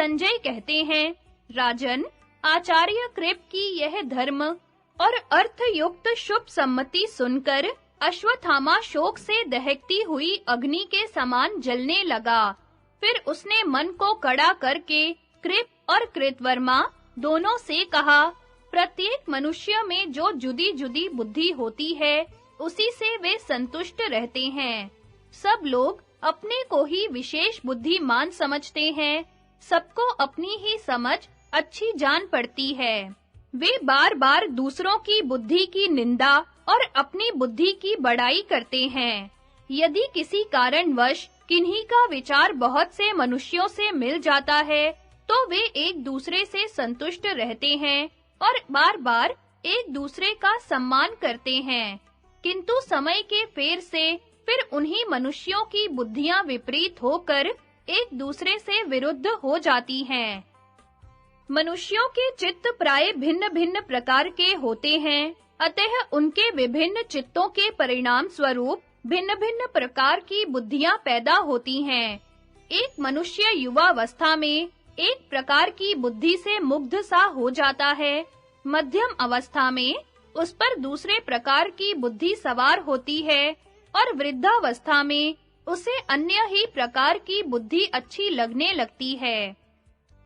संजय कहते हैं, राजन, आचार्य कृप की यह धर्म और अर्थ युक्त शुभ सम्मति सुनकर अश्वत्थामा शोक से दहकती हुई अग्नि के समान जलने लगा। फिर उसने मन को कड़ा करके कृप और कृतवर्मा दोनों से कहा, प्रत्येक मनुष्य में जो जुदी-जुदी बुद्धि होती है, उसी से वे संतुष्ट रहते हैं। सब लोग अपने को ही विशेष बुद्धिमान समझते हैं, सबको अपनी ही समझ अच्छी जान पड़ती है। वे बार-बार दूसरों की बुद्धि की निंदा और अपनी बुद्धि की बड़ाई करते हैं। यदि किसी कारणवश किन्हीं का विचार बहुत से मनुष्यों से मिल जाता है, तो वे एक दूसरे से संतुष्ट रहते हैं और बार-बार एक दूसरे का सम्मान करते हैं। किंतु समय के फेर से फिर उन्हीं मनुष्यों की बुद्धियां विपरीत होकर एक दूसरे से विरुद्ध हो जाती हैं। मनुष्यों के चित्त प्राय भिन्न-भिन्न प्रकार के होते हैं, अतः उनके विभिन्न चित्तों के परिणाम स्वरूप भिन्न-भिन्न प्रकार की बुद्धियां पैदा होती हैं। एक मनुष्य युवावस्था में एक प्रकार की बुद्धि से मुग्ध सा हो जाता है, मध्यम अवस्था में उस पर दूसरे प्रकार की बुद्धि सवार होती है और वृद्धावस्था में उसे अन्य ही प्रकार की बुद्धि अच्छी लगने लगती है।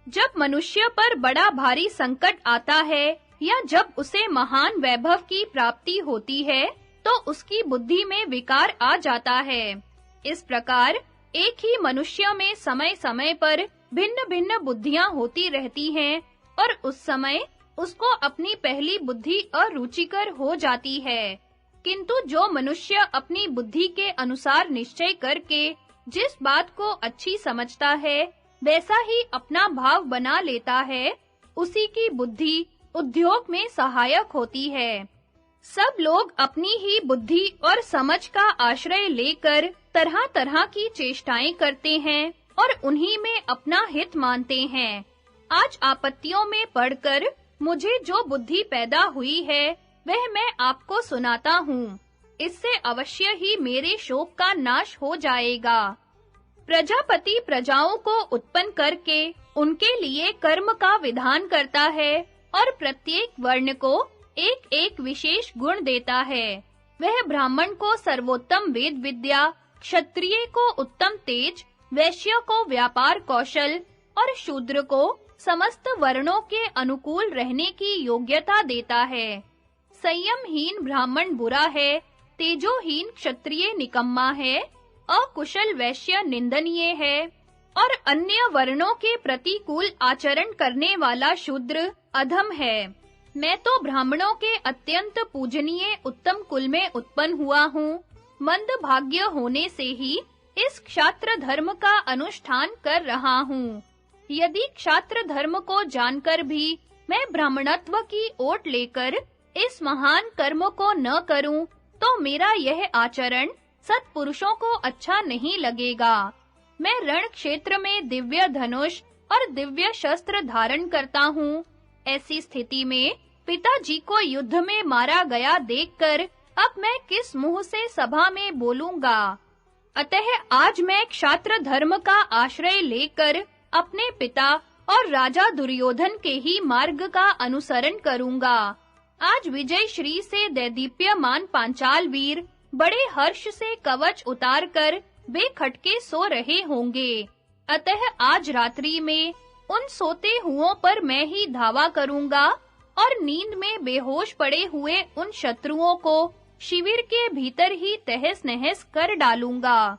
जब मनुष्य पर बड़ा भारी संकट आता है या जब उसे महान वैभव की प्राप्ति होती है, तो उसकी बुद्धि में विकार आ जाता है। इस प्रकार एक ही मनुष्य में समय-समय पर भिन्न-भिन्न बुद्धियां होती रहती हैं और उस समय उसको अपनी पहली बुद्धि अरुचिकर हो जाती है। किंतु जो मनुष्य अपनी बुद्धि के अनुसार निश्चय करके जिस बात को अच्छी समझता है, वैसा ही अपना भाव बना लेता है, उसी की बुद्धि उद्योग में सहायक होती है। सब लोग अपनी ही बुद्धि और समझ का आश्रय लेकर तरह-तरह की चेष्टाएं करते हैं और उन्हीं में अपना हित मानते हैं। आज आपत्तियों में पड़कर मुझे जो बुद्धि पैदा हुई है, वह मैं आपको सुनाता हूँ। इससे अवश्य ही मेरे शोक का नाश हो जाएगा। प्रजापति प्रजाओं को उत्पन्न करके उनके लिए कर्म का विधान करता है और प्रत्येक वर्ण को एक-एक विशेष गुण देता है। वह ब्राह्मण को सर्वोत्तम वेद विद्या, क्षत्रिय को उत्तम तेज, वैश्य को व्यापार कौशल और शूद्र को समस्त वर्णों के अनुकूल रहने की योग्यता देता है। संयमहीन ब्राह्मण बुरा है, तेजोहीन क्षत्रिय निकम्मा है, अकुशल वैश्य निंदनीय है और अन्य वर्णों के प्रतिकूल आचरण करने वाला शूद्र अधम है। मैं तो ब्राह्मणों के अत्यंत पूजनीय उत्तम कुल में उत्पन्न हुआ हूँ। मंद भाग्य होने से ही इस क्षात्र धर्म का अनुष्ठान कर रहा हूँ। यदि क्षात्र धर्म को जानकर भी मैं ब्राह्मणत्व की ओट लेकर इस महान कर्म को न करूं, तो मेरा यह आचरण सत्पुरुषों को अच्छा नहीं लगेगा। मैं रण क्षेत्र में दिव्य धनुष और दिव्य शस्त्र धारण करता हूँ। ऐसी स्थिति में पिताजी को युद्ध में मारा गया देखकर अब मैं किस मुंह से सभा में बोलूंगा। अतः आज मैं क्षात्र धर्म का आश्रय लेकर अपने पिता और राजा दुर्योधन के ही मार्ग का अनुसरण करूंगा। आज विजय श्री से दैदीप्यमान पांचाल वीर बड़े हर्ष से कवच उतारकर बेखटके सो रहे होंगे। अतः आज रात्रि में उन सोते हुओं पर मैं ही धावा करूंगा और नींद में बेहोश पड़े हुए उन शत्रुओं को शिविर के भीतर ही तहस-नहस कर डालूंगा।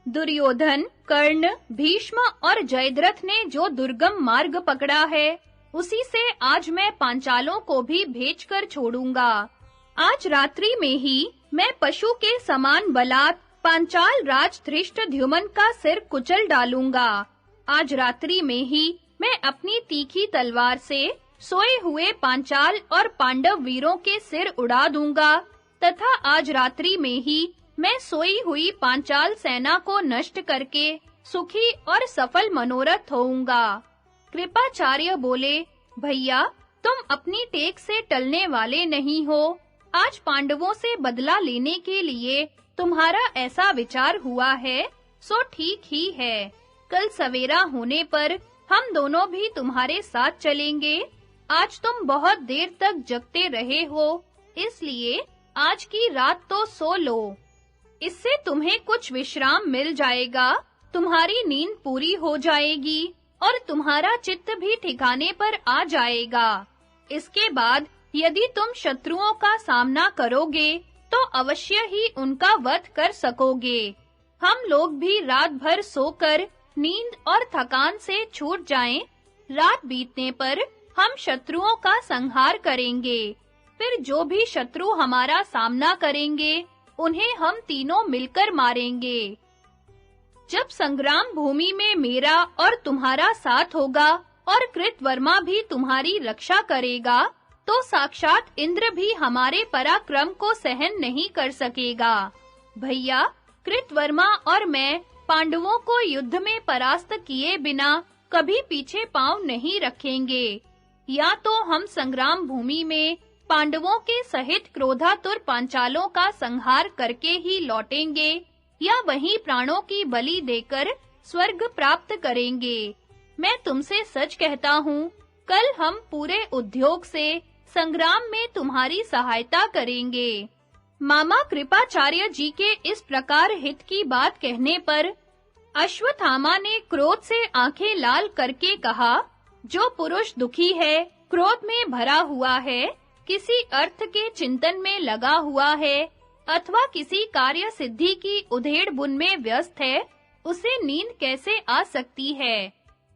दुर्योधन, कर्ण, भीष्म और जयद्रथ ने जो दुर्गम मार्ग पकड़ा है, उसी से आज मैं पांचालों को भी भेजकर छोड़ूंगा। आज रात्रि में ही मैं पशु के समान बलात् पांचाल राज धृष्टद्युम्न का सिर कुचल डालूंगा। आज रात्रि में ही मैं अपनी तीखी तलवार से सोए हुए पांचाल और पांडव वीरों के सिर उड़ा दूंगा तथा आज रात्रि में ही मैं सोई हुई पांचाल सेना को नष्ट करके सुखी और सफल मनोरथ होऊंगा। कृपाचार्य बोले, भैया, तुम अपनी टेक से टलने वाले नहीं हो। आज पांडवों से बदला लेने के लिए तुम्हारा ऐसा विचार हुआ है, सो ठीक ही है। कल सवेरा होने पर हम दोनों भी तुम्हारे साथ चलेंगे। आज तुम बहुत देर तक जगते रहे हो, इसलिए आज की रात तो सो लो। इससे तुम्हें कुछ विश्राम मिल जाएगा, तुम्हारी नींद पूरी हो जाएगी और तुम्हारा चित्त भी ठिकाने पर आ जाएगा। इसके बाद यदि तुम शत्रुओं का सामना करोगे, तो अवश्य ही उनका वध कर सकोगे। हम लोग भी रात भर सोकर नींद और थकान से छूट जाएं, रात बीतने पर हम शत्रुओं का संहार करेंगे। फिर जो भी शत्रु हमारा सामना करेंगे, उन्हें हम तीनों मिलकर मारेंगे। जब संग्राम भूमि में मेरा और तुम्हारा साथ होगा और कृतवर्मा भी तुम्हारी रक्षा करेगा, तो साक्षात इंद्र भी हमारे पराक्रम को सहन नहीं कर सकेगा। भैया, कृतवर्मा और मैं पांडवों को युद्ध में परास्त किए बिना कभी पीछे पांव नहीं रखेंगे। या तो हम संग्राम भूमि में पांडवों के सहित क्रोधातुर पांचालों का संहार करके ही लौटेंगे, या वहीं प्राणों की बलि देकर स्वर्ग प्राप्त करेंगे। मैं तुमसे सच कहता हूँ, कल हम पूरे उद्योग से संग्राम में तुम्हारी सहायता करेंगे। मामा कृपाचार्य जी के इस प्रकार हित की बात कहने पर अश्वत्थामा ने क्रोध से आंखें लाल करके कहा, जो पुरुष दुखी है, क्रोध में भरा हुआ है, किसी अर्थ के चिंतन में लगा हुआ है अथवा किसी कार्य सिद्धि की उधेड़-बुन में व्यस्त है, उसे नींद कैसे आ सकती है?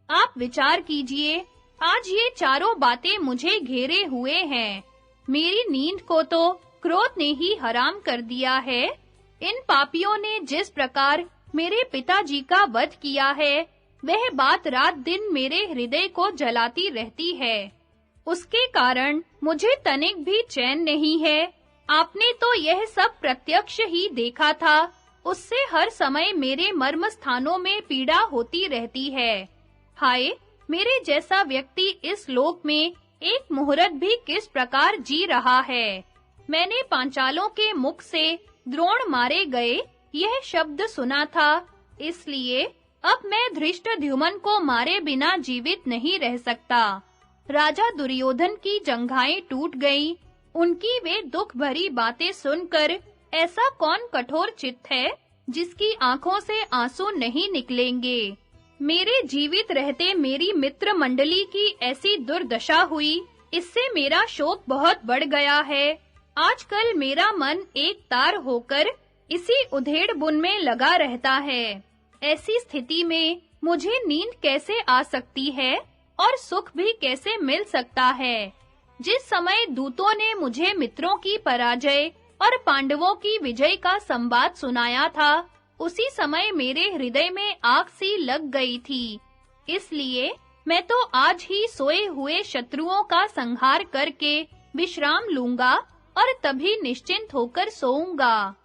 आप विचार कीजिए, आज ये चारों बातें मुझे घेरे हुए हैं। मेरी नींद को तो क्रोध ने ही हराम कर दिया है। इन पापियों ने जिस प्रकार मेरे पिताजी का वध किया है, वह बात रात दिन मेरे हृदय को जलाती रहती है। उसके कारण मुझे तनिक भी चैन नहीं है। आपने तो यह सब प्रत्यक्ष ही देखा था, उससे हर समय मेरे मर्म स्थानों में पीड़ा होती रहती है। हाय, मेरे जैसा व्यक्ति इस लोक में एक मुहूर्त भी किस प्रकार जी रहा है। मैंने पांचालों के मुख से द्रोण मारे गए यह शब्द सुना था, इसलिए अब मैं धृष्टद्युम्न को मारे बिना जीवित नहीं रह सकता। राजा दुर्योधन की जंघाएं टूट गईं, उनकी वे दुख भरी बातें सुनकर ऐसा कौन कठोर चित्त है जिसकी आंखों से आंसू नहीं निकलेंगे। मेरे जीवित रहते मेरी मित्र मंडली की ऐसी दुर्दशा हुई, इससे मेरा शोक बहुत बढ़ गया है। आजकल मेरा मन एक तार होकर इसी उधेड़-बुन में लगा रहता है। ऐसी स्थिति में मुझे नींद कैसे आ सकती है और सुख भी कैसे मिल सकता है? जिस समय दूतों ने मुझे मित्रों की पराजय और पांडवों की विजय का संवाद सुनाया था, उसी समय मेरे हृदय में आग सी लग गई थी। इसलिए मैं तो आज ही सोए हुए शत्रुओं का संहार करके विश्राम लूंगा और तभी निश्चिंत होकर सोऊंगा।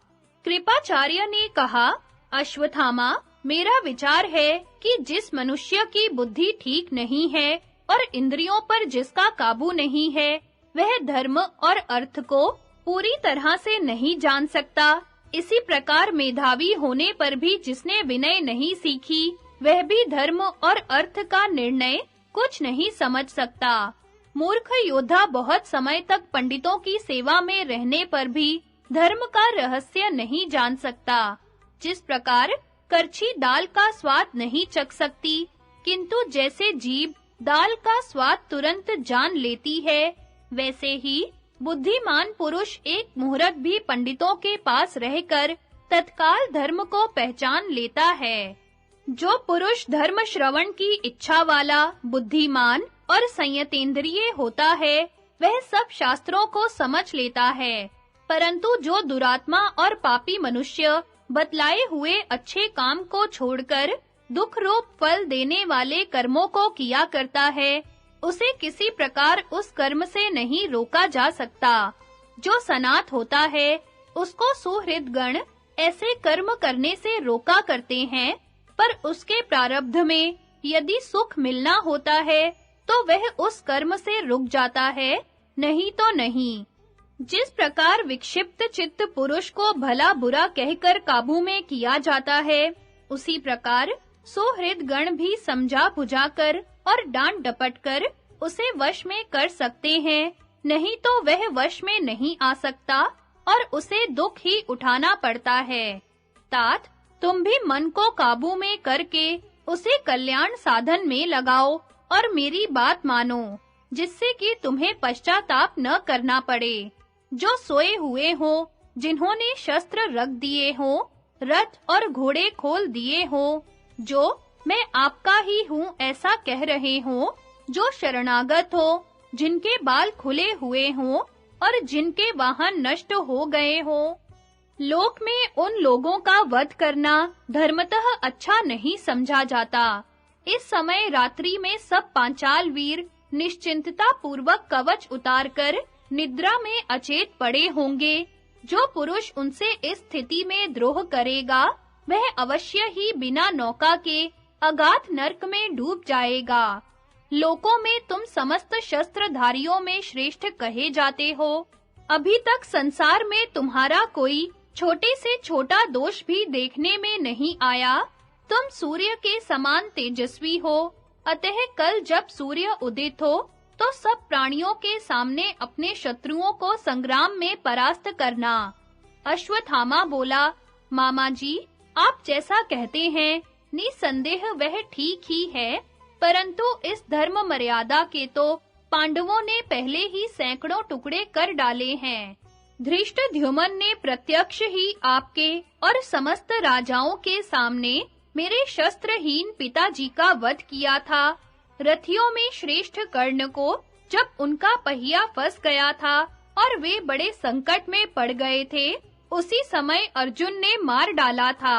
कृपाचार्य ने कहा, अश्वत्थामा, मेरा विचार है कि जिस मनुष्य की बुद्धि ठीक नहीं है और इंद्रियों पर जिसका काबू नहीं है, वह धर्म और अर्थ को पूरी तरह से नहीं जान सकता। इसी प्रकार मेधावी होने पर भी जिसने विनय नहीं सीखी, वह भी धर्म और अर्थ का निर्णय कुछ नहीं समझ सकता। मूर्ख योद्धा बहुत समय तक पंडितों की सेवा में रहने पर भी धर्म का रहस्य नहीं जान सकता। जिस प्रकार करछी दाल का स्वाद नहीं चख सकती, किंतु जैसे जीभ दाल का स्वाद तुरंत जान लेती है, वैसे ही बुद्धिमान पुरुष एक मुहूर्त भी पंडितों के पास रहकर तत्काल धर्म को पहचान लेता है। जो पुरुष धर्म श्रवण की इच्छा वाला, बुद्धिमान और संयतेंद्रिय होता है, वह सब शास्त्रों को समझ लेता है। परंतु जो दुरात्मा और पापी मनुष्य बतलाए हुए अच्छे काम को छोड़कर दुख रूप फल देने वाले कर्मों को किया करता है, उसे किसी प्रकार उस कर्म से नहीं रोका जा सकता। जो सनात होता है, उसको सुहृद गण ऐसे कर्म करने से रोका करते हैं, पर उसके प्रारब्ध में यदि सुख मिलना होता है, तो वह उस कर्म से रुक जाता है, नहीं तो नहीं। जिस प्रकार विक्षिप्त चित्त पुरुष को भला बुरा कहकर काबू में किया जाता है, उसी प्रकार सुहृद गण भी समझा बुझाकर और डांट डपट कर उसे वश में कर सकते हैं, नहीं तो वह वश में नहीं आ सकता और उसे दुख ही उठाना पड़ता है। तात, तुम भी मन को काबू में करके उसे कल्याण साधन में लगाओ और मेरी बात मानो, जिससे कि तुम्हें पश्चाताप न करना पड़े। जो सोए हुए हो, जिन्होंने शस्त्र रख दिए हो, रथ और घोड़े खोल दिए हो, जो मैं आपका ही हूँ ऐसा कह रहे हो, जो शरणागत हो, जिनके बाल खुले हुए हो और जिनके वाहन नष्ट हो गए हो, लोक में उन लोगों का वध करना धर्मतः अच्छा नहीं समझा जाता। इस समय रात्रि में सब पांचाल वीर निश्चिंतता पूर्वक कवच उतारकर निद्रा में अचेत पड़े होंगे। जो पुरुष उनसे इस स्थिति में द्रोह करेगा, वह अवश्य ही बिना नौका के अगाध नरक में डूब जाएगा। लोकों में तुम समस्त शस्त्रधारियों में श्रेष्ठ कहे जाते हो। अभी तक संसार में तुम्हारा कोई छोटे से छोटा दोष भी देखने में नहीं आया। तुम सूर्य के समान तेजस्वी हो, अतः कल जब सूर्य उदित हो, तो सब प्राणियों के सामने अपने शत्रुओं को संग्राम में परास्त करना। अश्वत्थामा बोला, मामा जी, आप जैसा कहते हैं, निसंदेह वह ठीक ही है, परंतु इस धर्म मर्यादा के तो पांडवों ने पहले ही सैकड़ों टुकड़े कर डाले हैं। धृष्टद्युम्न ने प्रत्यक्ष ही आपके और समस्त राजाओं के सामने मेरे शस्त्रहीन पिताजी का वध किया था। रथियों में श्रेष्ठ कर्ण को जब उनका पहिया फंस गया था और वे बड़े संकट में पड़ गए थे, उसी समय अर्जुन ने मार डाला था।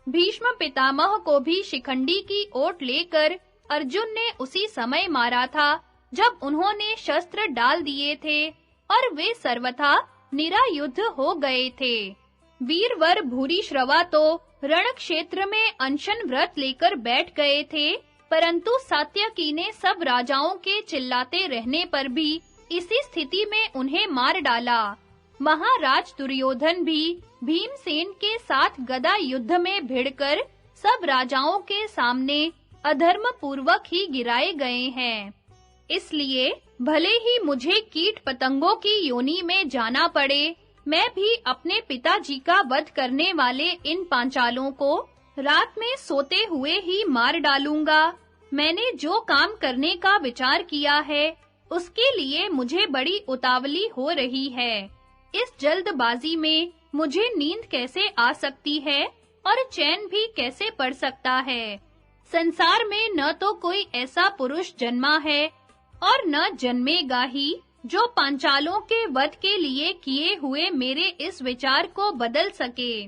भीष्म पितामह को भी शिखंडी की ओट लेकर अर्जुन ने उसी समय मारा था जब उन्होंने शस्त्र डाल दिए थे और वे सर्वथा निरायुध हो गए थे। वीरवर भूरिश्रवा तो रण क्षेत्र में अनशन व्रत लेकर बैठ गए थे, परंतु सात्यकी ने सब राजाओं के चिल्लाते रहने पर भी इसी स्थिति में उन्हें मार डाला। महाराज दुर्योधन भी भीमसेन के साथ गदा युद्ध में भिड़कर सब राजाओं के सामने अधर्म पूर्वक ही गिराए गए हैं। इसलिए भले ही मुझे कीट पतंगों की योनि में जाना पड़े, मैं भी अपने पिताजी का वध करने वाले इन पांचालों को रात में सोते हुए ही मार डालूंगा। मैंने जो काम करने का विचार किया है, उसके लिए मुझे बड़ी उतावली हो रही है। इस जल्दबाजी में मुझे नींद कैसे आ सकती है और चैन भी कैसे पड़ सकता है। संसार में न तो कोई ऐसा पुरुष जन्मा है और न जन्मेगा ही जो पांचालों के वध के लिए किए हुए मेरे इस विचार को बदल सके।